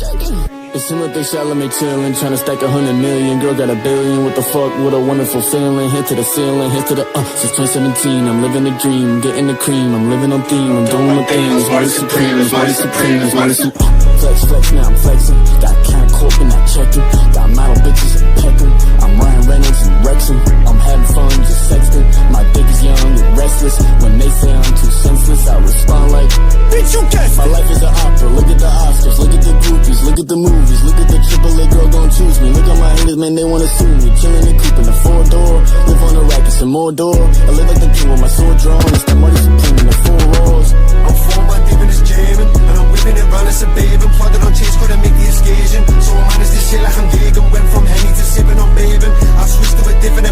It seem like they shallow me chillin', tryna stack 100 million. Girl got a billion, what the fuck, what a wonderful feeling. Hit to the ceiling, hit to the since 2017, I'm living the dream, getting the cream, I'm living on theme, I'm doing my things. Mighty supreme, mighty supreme, mighty supreme. Flex, flex, now I'm flexing. Got Count Corp and I checking. Got model bitches and pecking. I'm Ryan Reynolds and Rexing. I'm having fun, just sexting. My dick is young and restless. When they say I'm too senseless, I respond like, bitch, you guessed it. My life is an opera, look at the Oscars, look at the groupies, look at the movies, look at the AAA girl gon' choose me. Look at my haters, man, they wanna sue me. Chillin' and coop in the 4-door. Live on the rack, it's some more door. I live like the king with my sword drawn. It's the money supreme in the 4 roars. I'm formed by deep in this jamming, and I'm whipping it round, it's a bathing. Plotted on chase, gotta make the occasion. So I'm honest, this shit like I'm vegan. Went from Henny to sipping on bathing. I switched to a different